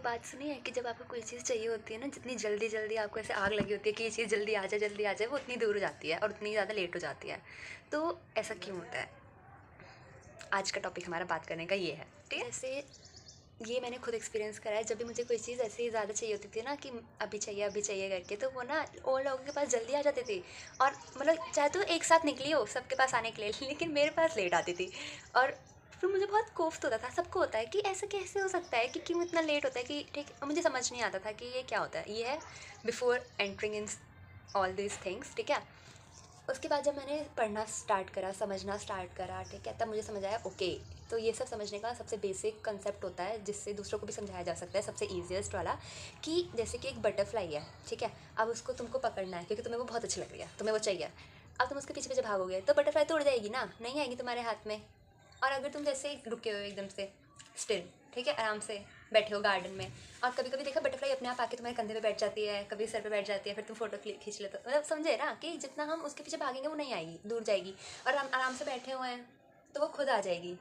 बात सुनी है कि जब आपको कोई चीज़ चाहिए होती है ना, जितनी जल्दी जल्दी आपको ऐसे आग लगी होती है कि ये चीज़ जल्दी आ जाए, वो उतनी दूर हो जाती है और उतनी ज़्यादा लेट हो जाती है। तो ऐसा क्यों होता है? आज का टॉपिक हमारा बात करने का ये है, ठीक है? जैसे ये मैंने खुद एक्सपीरियंस करा है। जब भी मुझे कोई चीज़ ऐसे ही ज़्यादा चाहिए होती थी ना कि अभी चाहिए करके, तो वो ना और लोगों के पास जल्दी आ जाती थी। और मतलब चाहे तो एक साथ निकली हो सबके पास आने के लिए, लेकिन मेरे पास लेट आती थी। और फिर मुझे बहुत कोफ्त होता था, सबको होता है कि ऐसा कैसे हो सकता है कि क्यों इतना लेट होता है, कि ठीक, और मुझे समझ नहीं आता था कि ये क्या होता है। ये है before entering in all this things, ठीक है। उसके बाद जब मैंने पढ़ना स्टार्ट करा, समझना स्टार्ट करा, ठीक है, तब मुझे समझ आया ओके, तो ये सब समझने का सबसे बेसिक कंसेप्ट होता है जिससे दूसरों को भी समझाया जा सकता है, सबसे ईजिएस्ट वाला। कि जैसे कि एक बटरफ्लाई है, ठीक है। अब उसको तुमको पकड़ना है क्योंकि तुम्हें वो बहुत अच्छी लग रही है, तुम्हें वो चाहिए। अब तुम उसके पीछे पीछे भागोगे तो बटरफ्लाई तो उड़ जाएगी ना, नहीं आएगी तुम्हारे हाथ में। और अगर तुम जैसे ही रुके हो एकदम से स्टिल, ठीक है, आराम से बैठे हो गार्डन में, और कभी कभी देखा बटरफ्लाई अपने आप आके तुम्हारे कंधे पे बैठ जाती है, कभी सर पे बैठ जाती है, फिर तुम फोटो खींच लेते हो। मतलब समझे ना कि जितना हम उसके पीछे भागेंगे वो नहीं आएगी, दूर जाएगी। और हम आराम से बैठे हुए हैं तो वो खुद आ जाएगी,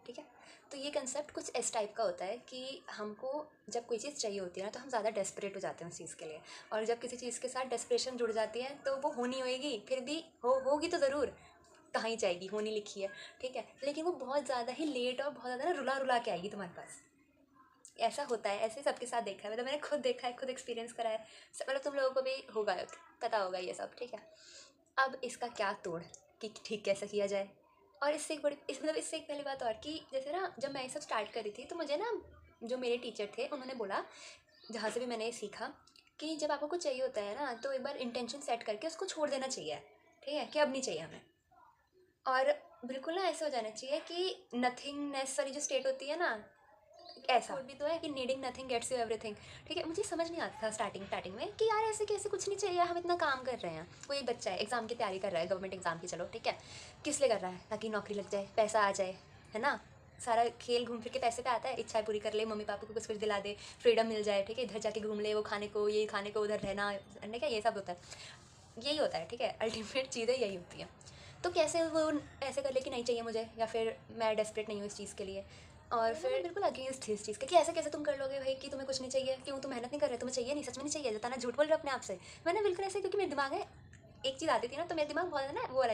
ठीक है। तो ये कंसेप्ट कुछ इस टाइप का होता है कि हमको जब कोई चीज़ चाहिए होती है ना, तो हम ज़्यादा डेस्परेट हो जाते हैं उस चीज़ के लिए। और जब किसी चीज़ के साथ डेस्परेशन जुड़ जाती है तो वो होनी होएगी, फिर भी होगी तो ज़रूर, कहाँ ही जाएगी, होनी लिखी है, ठीक है। लेकिन वो बहुत ज़्यादा ही लेट और बहुत ज़्यादा ना रुला रुला के आएगी तुम्हारे पास। ऐसा होता है, ऐसे सबके साथ देखा है, मतलब मैंने खुद देखा है, खुद एक्सपीरियंस करा है। मतलब तुम लोगों को भी होगा, पता होगा ये सब, ठीक है। अब इसका क्या तोड़, कि ठीक कैसे किया जाए। और इससे एक बड़ी मतलब इससे एक पहली बात और कि जैसे ना जब मैं ये सब स्टार्ट करी थी तो मुझे ना जो मेरे टीचर थे उन्होंने बोला, जहाँ से भी मैंने ये सीखा, कि जब आपको कुछ चाहिए होता है ना तो एक बार इंटेंशन सेट करके उसको छोड़ देना चाहिए, ठीक है, कि अब नहीं चाहिए हमें। और बिल्कुल ना ऐसा हो जाना चाहिए कि नथिंगनेस वाली जो स्टेट होती है ना, ऐसा भी तो है कि needing nothing gets you everything, ठीक है। मुझे समझ नहीं आता था स्टार्टिंग में कि यार ऐसे कैसे, कुछ नहीं चाहिए, हम इतना काम कर रहे हैं। कोई एक बच्चा है एग्जाम की तैयारी कर रहा है, गवर्नमेंट एग्जाम की, चलो ठीक है, किस लिए कर रहा है, ताकि नौकरी लग जाए, पैसा आ जाए, है ना। सारा खेल घूम फिर के पैसे पे आता है, इच्छाएं पूरी कर ले, मम्मी पापा को कुछ कुछ दिला दे, फ्रीडम मिल जाए, ठीक है, इधर जाके घूम ले, वो खाने को, ये खाने को, उधर रहना, ठीक है, ये सब होता है, यही होता है, ठीक है। अल्टीमेट चीज़ें यही होती हैं। तो कैसे वो ऐसे कर ले कि नहीं चाहिए मुझे, या फिर मैं डेस्परेट नहीं हूँ इस चीज़ के लिए। और फिर बिल्कुल अगेंस्ट थी इस चीज़ के कि ऐसे कैसे तुम कर लोगे भाई, कि तुम्हें कुछ नहीं चाहिए, क्यों तुम मेहनत नहीं कर रहे, तुम्हें चाहिए नहीं, सच में नहीं चाहिए, बताना, झूठ बोल रहे हो अपने आप से। मैंने बिल्कुल ऐसे, क्योंकि मेरे दिमाग है, एक चीज़ आती थी ना, तो मेरे दिमाग बहुत ज़्यादा ना वो वाला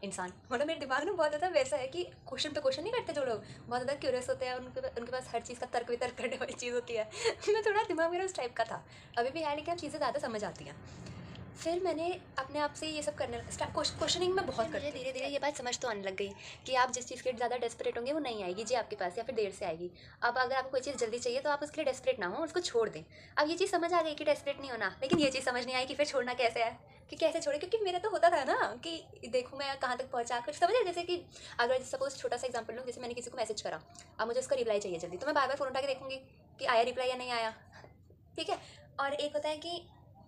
इंसान मतलब मेरे दिमाग ना बहुत ज़्यादा वैसा है कि क्वेश्चन पे क्वेश्चन नहीं करते जो लोग, बहुत ज़्यादा क्यूरियस होते हैं, उनके पास हर चीज़ का तर्क वितर्क करने वाली चीज़ होती है। मैं थोड़ा दिमाग मेरा उस टाइप का था, अभी भी है, लेकिन अब चीज़ें ज़्यादा समझ आती हैं। फिर मैंने अपने आप से ये सब करने स्टार्ट, क्वेश्चनिंग में बहुत करती हूँ। धीरे धीरे ये बात समझ तो आने लग गई कि आप जिस चीज़ के लिए ज़्यादा डेस्परेट होंगे वो नहीं आएगी जी आपके पास, या फिर देर से आएगी। अब अगर आपको कोई चीज़ जल्दी चाहिए तो आप उसके लिए डेस्परेट ना हो, उसको छोड़ दें। अब ये चीज़ समझ आ गई कि डेस्परेट नहीं होना, लेकिन ये चीज़ समझ नहीं आई कि फिर छोड़ना कैसे है, कि कैसे छोड़े। क्योंकि मेरा तो होता था ना कि देखो मैं कहाँ तक पहुँचा, कुछ समझ, जैसे कि अगर सपोज छोटा सा एग्जाम्पल लूँ, जैसे मैंने किसी को मैसेज करा, अब मुझे उसका रिप्लाई चाहिए जल्दी, तो मैं बार बार फ़ोन उठा के देखूंगी कि आया रिप्लाई या नहीं आया, ठीक है। और एक होता है कि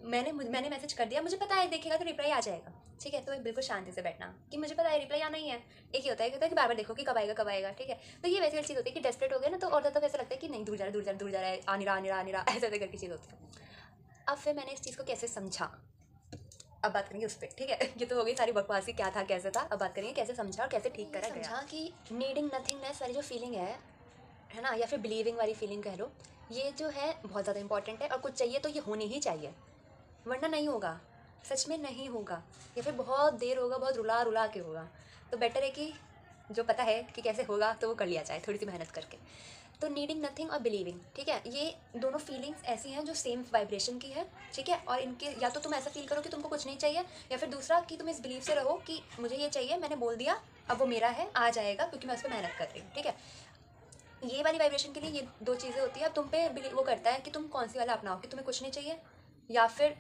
मैंने मैसेज कर दिया, मुझे पता है देखेगा तो रिप्लाई आ जाएगा, ठीक है, तो बिल्कुल शांति से बैठना कि मुझे पता है रिप्लाई आना ही है। एक ही होता है कि बार बार देखो कि कब आएगा, ठीक है। तो ये वैसी वाली चीज़ होती है कि डेस्परेट हो गया ना, तो और ज़्यादा वैसा लगता है कि नहीं, दूर जा रहा है, आ नहीं रहा, ऐसा करके चीज़ होती है। अब फिर मैंने इस चीज़ को कैसे समझा, अब बात करेंगे उस पर, ठीक है। ये तो हो गई सारी बकवासी क्या था कैसे था, अब बात करेंगे कैसे समझा और कैसे ठीक करा गया। समझा कि नीडिंग नथिंगनेस वाली जो फीलिंग है ना, या फिर बिलीविंग वाली फीलिंग कह लो, ये जो है बहुत ज़्यादा इंपॉर्टेंट है। और कुछ चाहिए तो ये होनी ही चाहिए, वरना नहीं होगा, सच में नहीं होगा, या फिर बहुत देर होगा, बहुत रुला रुला के होगा। तो बेटर है कि जो पता है कि कैसे होगा तो वो कर लिया जाए थोड़ी सी मेहनत करके। तो नीडिंग नथिंग और बिलीविंग, ठीक है, ये दोनों फीलिंग्स ऐसी हैं जो सेम वाइब्रेशन की है, ठीक है। और इनके या तो तुम ऐसा फील करो कि तुमको कुछ नहीं चाहिए, या फिर दूसरा कि तुम इस बिलीव से रहो कि मुझे ये चाहिए, मैंने बोल दिया, अब वो मेरा है, आ जाएगा क्योंकि मैं उस पर मेहनत कर रही हूँ, ठीक है। ये वाली वाइब्रेशन के लिए ये दो चीज़ें होती है। अब तुम पे वो करता है कि तुम कौन सी वाला अपनाओ, कि तुम्हें कुछ नहीं चाहिए या फिर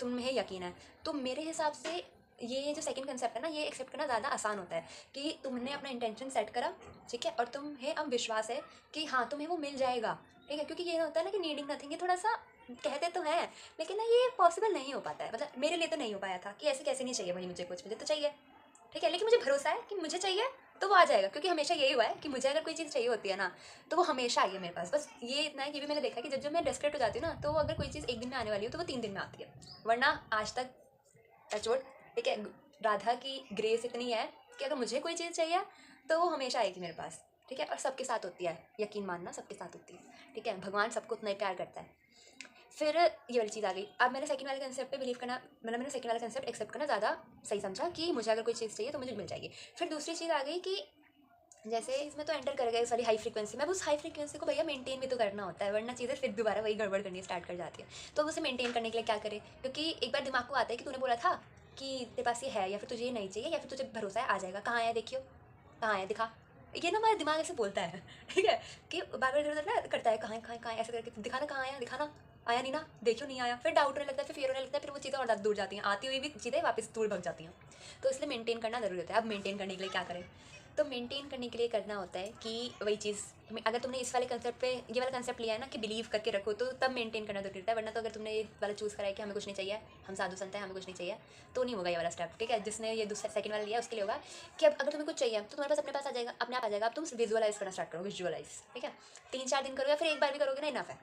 तुम्हें यकीन है। तो मेरे हिसाब से ये जो सेकंड कंसेप्ट है ना, ये एक्सेप्ट करना ज़्यादा आसान होता है कि तुमने अपना इंटेंशन सेट करा, ठीक है, और तुम्हें अब विश्वास है कि हाँ तुम्हें वो मिल जाएगा, ठीक है। क्योंकि ये होता है ना कि नीडिंग नथिंग, ये थोड़ा सा कहते तो हैं, लेकिन ना ये पॉसिबल नहीं हो पाता है, मतलब मेरे लिए तो नहीं हो पाया था कि ऐसे कैसे नहीं चाहिए भाई मुझे कुछ, मुझे तो चाहिए, ठीक है। लेकिन मुझे भरोसा है कि मुझे चाहिए तो वो आ जाएगा, क्योंकि हमेशा यही हुआ है कि मुझे अगर कोई चीज़ चाहिए होती है ना तो वो हमेशा आई है मेरे पास। बस ये इतना है कि भी मैंने देखा कि जब मैं डेस्परेट हो जाती हूँ ना, तो अगर कोई चीज़ एक दिन में आने वाली हो तो वो 3 दिन में आती है, वरना आज तक टचवुड, ठीक है, राधा की ग्रेस इतनी है कि अगर मुझे कोई चीज़ चाहिए तो वो हमेशा आएगी मेरे पास। ठीक है, और सबके साथ होती है, यकीन मानना सबके साथ होती है, ठीक है। भगवान सबको उतना ही प्यार करता है। फिर ये वाली चीज़ आ गई। अब मैंने सेकंड वाले कंसेप्ट पे बिलीव करना, मतलब मैंने सेकंड वाला कंसेप्ट एक्सेप्ट करना ज़्यादा सही समझा कि मुझे अगर कोई चीज़ चाहिए तो मुझे मिल जाएगी। फिर दूसरी चीज़ आ गई कि जैसे इसमें तो एंटर कर गए सारी हाई फ्रीक्वेंसी में, अब उस हाई फ्रीक्वेंसी को भैया मेंटेन भी तो करना होता है, वरना चीज़ें फिर दोबारा वही गड़बड़ करनी स्टार्ट कर जाती है। तो अब उसे मेंटेन करने के लिए क्या करें, क्योंकि एक बार दिमाग को आता है कि तूने बोला था कि तेरे पास ये है, या फिर तुझे ये नहीं चाहिए, या फिर तुझे भरोसा है आ जाएगा, कहाँ आया देखियो, कहाँ आया दिखा। ये ना हमारा दिमाग ऐसे बोलता है ठीक है, कि बार बार इधर उधर ना करता है, कहाँ है कहाँ है कहाँ है, ऐसे करके दिखाना कहाँ आया, दिखाना आया नहीं ना, देखियो नहीं आया, फिर डाउट होने लगता है, फिर फियर होने लगता है, फिर वो चीज़ें और ज़्यादा दूर जाती हैं, आती हुई भी चीज़ें वापस दूर भग जाती हैं। तो इसलिए मेंटेन करना ज़रूरी होता है। अब मेंटेन करने के लिए क्या करें, तो मेंटेन करने के लिए करना होता है कि वही चीज़, अगर तुमने इस वाले कंसेप्ट पे ये वाला कंसेप्ट लिया है ना कि बिलीव करके रखो, तो तब मेंटेन करना जरूरी होता है। वरना तो अगर तुमने ये वाला चूज़ करा है कि हमें कुछ नहीं चाहिए, हम साधु संत हैं, हमें कुछ नहीं चाहिए, तो नहीं होगा ये वाला स्टेप, ठीक है। जिसने ये दूसरा सेकंड वाला लिया उसके लिए होगा कि अब अगर तुम्हें कुछ चाहिए तो तुम्हारे पास अपने पास आ जाएगा, अपने आप आ जाएगा। अब तुम विजुअलाइज करना स्टार्ट करो, विजुअलाइज, ठीक है। 3-4 दिन करोगे, फिर एक बार भी करोगे ना, इनफ है।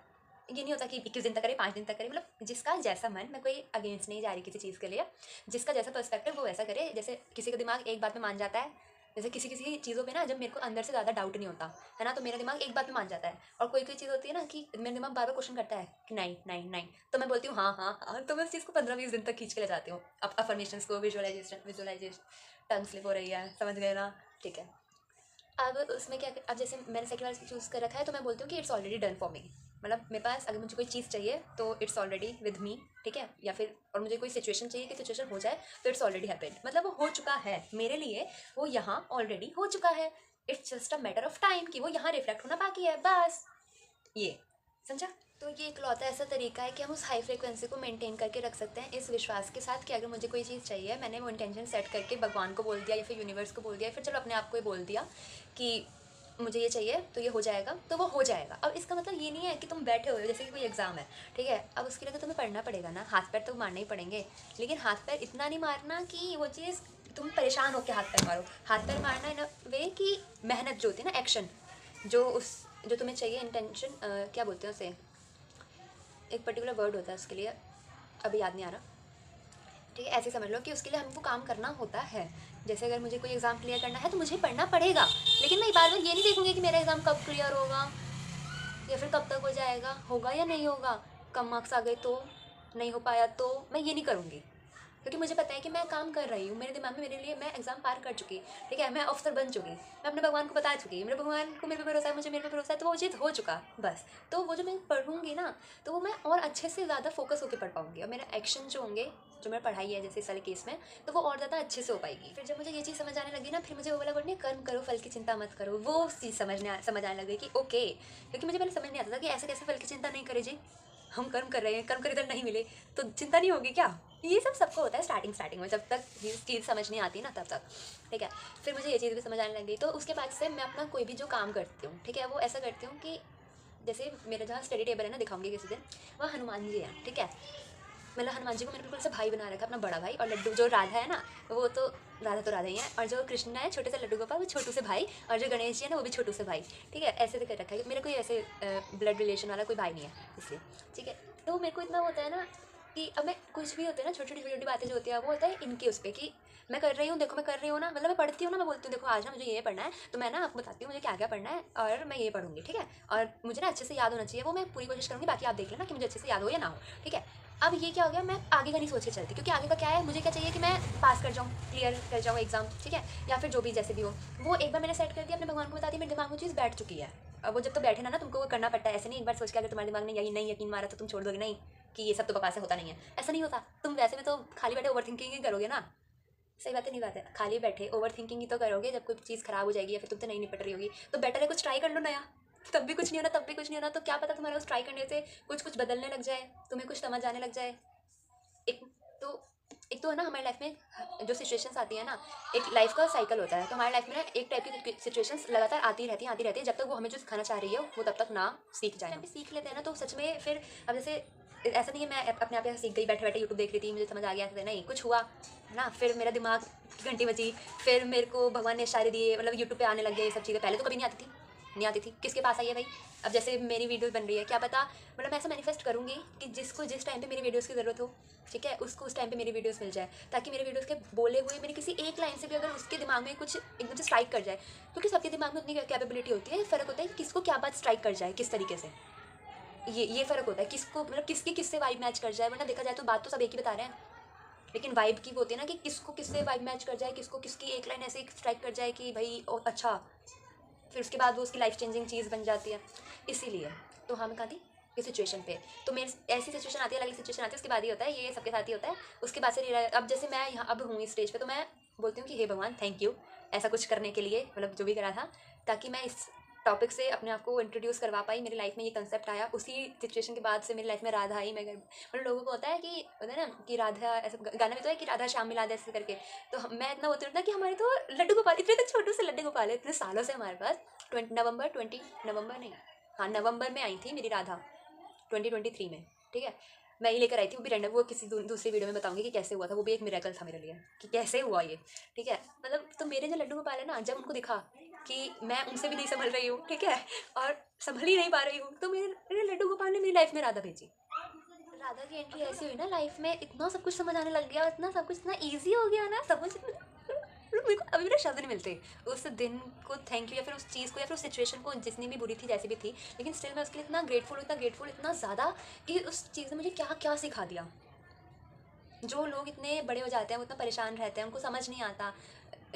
ये नहीं होता कि 21 दिन तक करे, 5 दिन तक करे, मतलब जिसका जैसा मन, मैं कोई अगेंस्ट नहीं जा रही किसी चीज़ के लिए, जिसका जैसा पर्सपेक्टिव वो वैसा करे। जैसे किसी का दिमाग एक बात में मान जाता है, जैसे किसी किसी चीज़ों पे ना जब मेरे को अंदर से ज़्यादा डाउट नहीं होता है ना, तो मेरा दिमाग एक बात में मान जाता है। और कोई कोई चीज़ होती है ना कि मेरा दिमाग बार बार क्वेश्चन करता है कि नहीं नहीं नहीं, तो मैं बोलती हूँ हाँ हाँ हाँ, तो मैं उस चीज़ को 15-20 दिन तक खींच के ले जाती हूँ। अब अफर्मेशंस को, विजुअलाइजेशन टंग स्लिप हो रही है, समझ गए ना, ठीक है। अब उसमें क्या, अब जैसे मैंने सेकंड वाला चूज़ कर रखा है, तो मैं बोलती हूँ कि it's already done for me. मतलब मेरे पास अगर मुझे कोई चीज़ चाहिए तो इट्स ऑलरेडी विद मी, ठीक है। या फिर और मुझे कोई सिचुएशन चाहिए कि सिचुएशन हो जाए, तो इट्स ऑलरेडी हैपेंड, मतलब वो हो चुका है मेरे लिए, वो यहाँ ऑलरेडी हो चुका है। It's just a matter of time कि वो यहाँ रिफ्लेक्ट होना बाकी है, बस। ये समझा। तो ये इकलौता ऐसा तरीका है कि हम उस हाई फ्रिक्वेंसी को मेंटेन करके रख सकते हैं, इस विश्वास के साथ कि अगर मुझे कोई चीज़ चाहिए, मैंने वो इंटेंशन सेट करके भगवान को बोल दिया या फिर यूनिवर्स को बोल दिया, फिर चलो अपने आप को ही बोल दिया कि मुझे ये चाहिए तो ये हो जाएगा, तो वो हो जाएगा। अब इसका मतलब ये नहीं है कि तुम बैठे हुए हो, जैसे कि कोई एग्जाम है, ठीक है। अब उसके लिए तो तुम्हें पढ़ना पड़ेगा ना, हाथ पैर तो मारने ही पड़ेंगे, लेकिन हाथ पैर इतना नहीं मारना कि वो चीज़ तुम परेशान होकर हाथ पैर मारो। हाथ पैर मारना इन वे कि मेहनत जो होती है ना, एक्शन जो तुम्हें चाहिए, इंटेंशन, क्या बोलते हैं उसे, एक पर्टिकुलर वर्ड होता है उसके लिए, अभी याद नहीं आ रहा, ठीक है। ऐसे समझ लो कि उसके लिए हमको काम करना होता है। जैसे अगर मुझे कोई एग्ज़ाम क्लियर करना है तो मुझे पढ़ना पड़ेगा, लेकिन मैं बार बार ये नहीं देखूँगी कि मेरा एग्ज़ाम कब क्लियर होगा या फिर कब तक हो जाएगा, होगा या नहीं होगा, कम मार्क्स आ गए तो, नहीं हो पाया तो, मैं ये नहीं करूँगी। क्योंकि मुझे पता है कि मैं काम कर रही हूँ, मेरे दिमाग में मेरे लिए मैं एग्जाम पार कर चुकी, ठीक है। मैं अफसर बन चुकी, मैं अपने भगवान को बता चुकी, मेरे भगवान को मेरे पे भरोसा है, मुझे मेरे पे भरोसा है, तो वो चीज़ हो चुका बस। तो वो जो मैं पढ़ूँगी ना, तो वो मैं और अच्छे से ज़्यादा फोकस होकर पढ़ पाऊँगी, और मेरे एक्शन जो होंगे, जो मेरा पढ़ाई है जैसे इस वाले केस में, तो वो और ज़्यादा अच्छे से हो पाएगी। फिर जब मुझे ये चीज़ समझ आने लगी ना, फिर मुझे वो वाला वर्ड नहीं, कर्म करो फल की चिंता मत करो, वो चीज़ समझ आने लगी कि ओके। क्योंकि मुझे पहले समझ नहीं आता था कि ऐसे कैसे फल की चिंता नहीं करे जी, हम कर्म कर रहे हैं, कर्म कर रिजल्ट नहीं मिले तो चिंता नहीं होगी क्या। ये सब सबको होता है स्टार्टिंग में, जब तक ये चीज़ समझ नहीं आती ना तब तक, ठीक है। फिर मुझे ये चीज़ भी समझ आने लगी, तो उसके बाद से मैं अपना कोई भी जो काम करती हूँ, ठीक है, वो ऐसा करती हूँ कि जैसे मेरा जहाँ स्टडी टेबल है ना, दिखाऊंगी किसी दिन, वहाँ हनुमान जी हैं, ठीक है। मतलब हनुमान जी को मैंने बिल्कुल से भाई बना रखा, अपना बड़ा भाई। और लड्डू जो राधा है ना, वो तो राधा ही है, और जो कृष्ण है छोटे से लड्डू गोपाल, वो छोटू से भाई, और जो गणेश जी है ना, वो भी छोटू से भाई, ठीक है। ऐसे तो कर रखा है, मेरा कोई ऐसे ब्लड रिलेशन वाला कोई भाई नहीं है इसलिए, ठीक है। तो मेरे को इतना होता है ना कि अब मैं कुछ भी होते हैं ना, छोटी छोटी बातें जो होती है, वो होता है इनके उस पर कि मैं कर रही हूँ, देखो मैं कर रही हूँ ना, मतलब मैं पढ़ती हूँ ना, मैं बोलती हूँ देखो आज ना मुझे ये पढ़ना है, तो मैं ना आपको बताती हूँ मुझे क्या क्या पढ़ना है, और मैं ये पढ़ूंगी, ठीक है। और मुझे ना अच्छे से याद होना चाहिए, वो मैं पूरी कोशिश करूँगी, बाकी आप देख लेना कि मुझे अच्छे से याद हो या ना हो, ठीक है। अब ये क्या हो गया, मैं आगे का नहीं सोच के चलती, क्योंकि आगे का क्या है, मुझे क्या चाहिए कि मैं पास कर जाऊँ, क्लियर कर जाऊँ एग्जाम, ठीक है, या फिर जो भी जैसे भी हो। वो एक बार मैंने सेट कर दिया, अपने भगवान को बता दी, मेरे दिमाग में चीज़ बैठ चुकी है। अब वो जब तो बैठे ना तुमको वो करना पड़ता है, ऐसे नहीं एक बार सोच के अगर तुम्हारे दिमाग में यही नहीं यकीन मारा तो तुम छोड़ दोगे नहीं कि ये सब तो बकवास है, होता नहीं है, ऐसा नहीं होता। तुम वैसे में तो खाली बैठे ओवर थिंकिंग ही करोगे ना, सही बात है, नहीं बात है, खाली बैठे ओवर थिंकिंग ही तो करोगे। जब कोई चीज़ खराब हो जाएगी या फिर तुमसे नहीं निपट रही होगी, तो बेटर है कुछ ट्राई कर लो नया। तब भी कुछ नहीं होना, तब भी कुछ नहीं होना, तो क्या पता तुम्हारा उस ट्राई करने से कुछ कुछ बदलने लग जाए, तुम्हें कुछ समझ आने लग जाए। एक तो एक तो है ना, हमारी लाइफ में जो सिचुएशंस आती है ना, एक लाइफ का साइकिल होता है, तो हमारी लाइफ में ना एक टाइप की सिचुएशंस लगातार आती रहती है, जब तक वो हमें जो सिखाना चाह रही है वो तब तक ना सीख जाए। जब भी सीख लेते हैं ना, तो सच में फिर अब जैसे ऐसा नहीं है मैं अपने आप सीख गई, बैठे बैठे यूट्यूब देख रही थी, मुझे समझ आ गया, ऐसे नहीं कुछ हुआ है ना। फिर मेरा दिमाग की घंटी बजी, फिर मेरे को भगवान ने इशारे दिए, मतलब यूट्यूब पे आने लग गए ये सब चीज़ें, पहले तो कभी नहीं आती थी, नहीं आती थी, किसके पास आई है भाई? अब जैसे मेरी वीडियोस बन रही है, क्या पता, मतलब मैं ऐसा मैनिफेस्ट करूँगी कि जिसको जिस टाइम पे मेरी वीडियोस की ज़रूरत हो, ठीक है, उसको उस टाइम पे मेरी वीडियोस मिल जाए, ताकि मेरे वीडियोस के बोले हुए मेरी किसी एक लाइन से भी अगर उसके दिमाग में कुछ एकदम से स्ट्राइक कर जाए, क्योंकि सबके दिमाग में उतनी कैपेबिलिटी होती है, फ़र्क होता है कि किसको क्या बात स्ट्राइक कर जाए, किस तरीके से, ये फ़र्क होता है, किसको मतलब किसकी किससे वाइब मैच कर जाए। वरना देखा जाए तो बात तो सब एक ही बता रहे हैं, लेकिन वाइब की वो होती है ना कि किसको किससे वाइब मैच कर जाए, किसको किसकी एक लाइन ऐसे स्ट्राइक कर जाए कि भाई ओ अच्छा, फिर उसके बाद वो उसकी लाइफ चेंजिंग चीज़ बन जाती है। इसीलिए तो हाँ, मैं कहा थी इस सिचुएशन पे, तो मेरी ऐसी सिचुएशन आती है, अलग सिचुएशन आती है, उसके बाद ही होता है, ये सबके साथ ही होता है। उसके बाद से अब जैसे मैं यहाँ अब हूँ इस स्टेज पे, तो मैं बोलती हूँ कि हे भगवान थैंक यू ऐसा कुछ करने के लिए, मतलब जो भी करा था, ताकि मैं इस टॉपिक से अपने आप को इंट्रोड्यूस करवा पाई, मेरी लाइफ में ये कंसेप्ट आया। उसी सिचुएशन के बाद से मेरी लाइफ में राधा आई। मैं मतलब लोगों को होता है कि होता है ना कि राधा, ऐसा गाना भी तो है कि राधा श्याम मिला दे ऐसे करके, तो मैं इतना बोलती हूँ ना कि हमारे तो लड्डू गोपाल, इतने तो छोटे से लड्डू गोपाल है, इतने सालों से हमारे पास। नवंबर नहीं, हाँ नवंबर में आई थी मेरी राधा, 2023 में, ठीक है। मैं ही लेकर आई थी, वो भी रैंडम, वो किसी दूसरी वीडियो में बताऊंगी कि कैसे हुआ था, वो भी एक मिरेकल था मेरे लिए कि कैसे हुआ ये, ठीक है। मतलब तो मेरे जो लड्डू गोपाल है ना, जब उनको दिखा कि मैं उनसे भी नहीं संभल रही हूँ, ठीक है, और संभल ही नहीं पा रही हूँ, तो मेरे लड्डू गोपाल ने मेरी लाइफ में राधा भेजी। राधा की एंट्री ऐसी हुई ना लाइफ में, इतना सब कुछ समझ आने लग गया, इतना सब कुछ इतना ईजी हो गया ना समझ, मेरे को अभी मेरे शब्द नहीं मिलते उस दिन को थैंक यू, या फिर उस चीज़ को, या फिर उस सिचुएशन को, जितनी भी बुरी थी जैसी भी थी, लेकिन स्टिल मैं उसके लिए इतना ग्रेटफुल इतना ज़्यादा कि उस चीज़ ने मुझे क्या क्या सिखा दिया। जो लोग इतने बड़े हो जाते हैं, वो इतना परेशान रहते हैं, उनको समझ नहीं आता,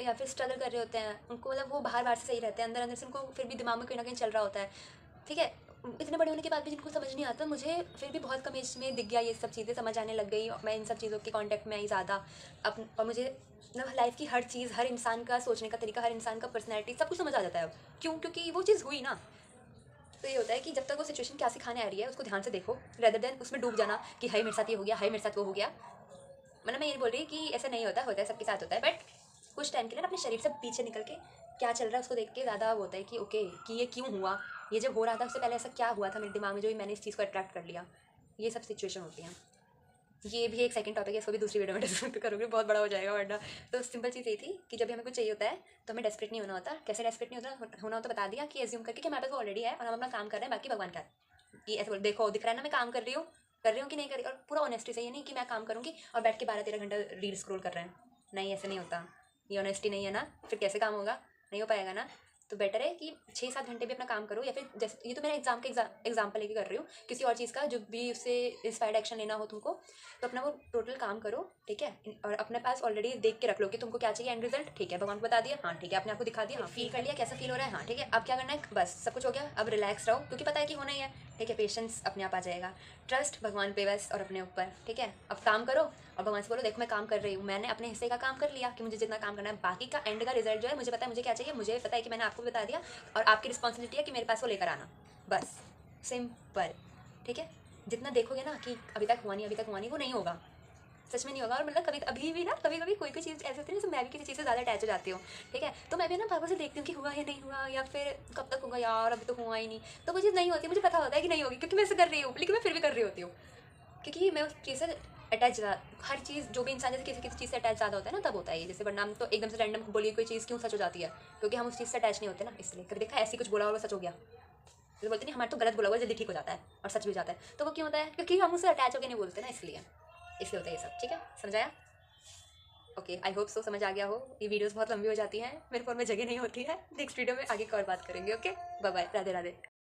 या फिर स्ट्रगल कर रहे होते हैं, उनको मतलब वो बाहर बाहर से सही रहते हैं, अंदर अंदर से उनको फिर भी दिमाग में कहीं ना कहीं चल रहा होता है, ठीक है। इतने बड़े होने के बाद भी जिनको समझ नहीं आता, मुझे फिर भी बहुत कम एज में दिख गया, ये सब चीज़ें समझ आने लग गई, मैं इन सब चीज़ों के कांटेक्ट में आई ज़्यादा। और मुझे मतलब लाइफ की हर चीज़, हर इंसान का सोचने का तरीका, हर इंसान का पर्सनैलिटी, सब कुछ समझ आ जाता है अब। क्यों? क्योंकि वो चीज़ हुई ना। तो ये होता है कि जब तक वो सिचुएशन क्या सिखाने आ रही है, उसको ध्यान से देखो, रेदर देन उसमें डूब जाना कि हाय मेरे साथ ये हो गया, हाय मेरे साथ वो हो गया। मतलब मैं ये बोल रही कि ऐसा नहीं होता है, सबके साथ होता है, बट कुछ टाइम के लिए ना अपने शरीर से पीछे निकल के क्या चल रहा है उसको देख के ज़्यादा होता है कि ओके, कि ये क्यों हुआ, ये जब हो रहा था उससे पहले ऐसा क्या हुआ था मेरे दिमाग में जो मैंने इस चीज़ को अट्रैक्ट कर लिया। ये सब सिचुएशन होती हैं। ये भी एक सेकंड टॉपिक है, इसको भी दूसरी वीडियो में डिस्कस करूँगी, बहुत बड़ा हो जाएगा वरना। तो सिंपल चीज़ ये थी कि जब भी हमें कुछ चाहिए होता है तो हमें डेस्परेट नहीं होना होता। कैसे डेस्परेट नहीं होना होता बता दिया कि एज्यूम करके कि हमारे पास ऑलरेडी है और हम अपना काम कर रहे हैं, बाकी भगवान का है। ये ऐसे बोल, देखो दिख रहा है ना मैं काम कर रही हूँ कि नहीं कर रही, और पूरा ऑनेस्टी से, ये नहीं कि मैं काम करूँगी और बैठ के 12-13 घंटा रील स्क्रॉल कर रहे हैं। नहीं, ऐसे नहीं होता। ये ऑनेस्टी नहीं है ना, फिर कैसे काम होगा? नहीं हो पाएगा ना। तो बेटर है कि 6-7 घंटे भी अपना काम करो, या फिर जैसे ये तो मैंने एग्जाम्पल लेके कर रही हूँ, किसी और चीज़ का जो भी उससे इंस्पायर्ड एक्शन लेना हो तुमको, तो अपना वो टोटल काम करो, ठीक है। और अपने पास ऑलरेडी देख के रख लो कि तुमको क्या चाहिए एंड रिजल्ट, ठीक है, भगवान को बता दिया, हाँ ठीक है, अपने आप को दिखा दिया, हाँ फील कर लिया कैसा फील हो रहा है, हाँ ठीक है, अब क्या करना है, बस सब कुछ हो गया, अब रिलैक्स रहो क्योंकि पता है कि होना ही है, ठीक है। पेशेंस अपने आप आ जाएगा, ट्रस्ट भगवान पे बस और अपने ऊपर, ठीक है। अब काम करो और भगवान से बोलो देखो मैं काम कर रही हूँ, मैंने अपने हिस्से का काम कर लिया कि मुझे जितना काम करना है, बाकी का एंड का रिजल्ट जो है मुझे पता है मुझे क्या चाहिए, मुझे पता है कि मैंने आपको बता दिया, और आपकी रिस्पॉन्सिबिलिटी है कि मेरे पास वो लेकर आना, बस सिंपल, ठीक है। जितना देखोगे ना कि अभी तक हुआ नहीं, वो नहीं होगा, सच में नहीं होगा। और मतलब कभी अभी भी ना, कभी कभी कोई चीज़ ऐसी होती है, जैसे मैं भी किसी चीज़ से ज़्यादा अटैच हो जाती हूँ, ठीक है, तो मैं भी ना पापा से देखती हूँ कि हुआ या नहीं हुआ, या फिर कब तक होगा यार, अभी तो हुआ ही नहीं, तो वो चीज़ नहीं होती, मुझे पता होता है कि नहीं होगी क्योंकि मैं ऐसे कर रही हूँ, लेकिन मैं फिर भी कर रही होती हूँ क्योंकि मैं उस चीज़ से अटैच, हर चीज़ जो भी इंसान जैसे किसी किसी चीज़ से अटैच ज़्यादा होता है ना, तब होता है ये। जैसे वरना हम तो एकदम से रैंडम बोलिए कोई चीज़ क्यों सच हो जाती है, क्योंकि हम उस चीज़ से अटैच नहीं होते ना, इसलिए। कभी देखा ऐसी कुछ बोला और वो सच हो गया, तो बोलते नहीं हमारे तो गलत बोला हुआ जल्दी ठीक हो जाता है और सच भी हो जाता है, तो वो क्यों होता है, क्योंकि हम उससे अटैच होकर नहीं बोलते ना, इसलिए होता है ये सब, ठीक है, समझाया? ओके, आई होप सो समझ आ गया हो। ये वीडियोस बहुत लंबी हो जाती हैं, मेरे फ़ोन में जगह नहीं होती है। नेक्स्ट वीडियो में आगे की और बात करेंगे। Okay, bye bye, Radhe Radhe.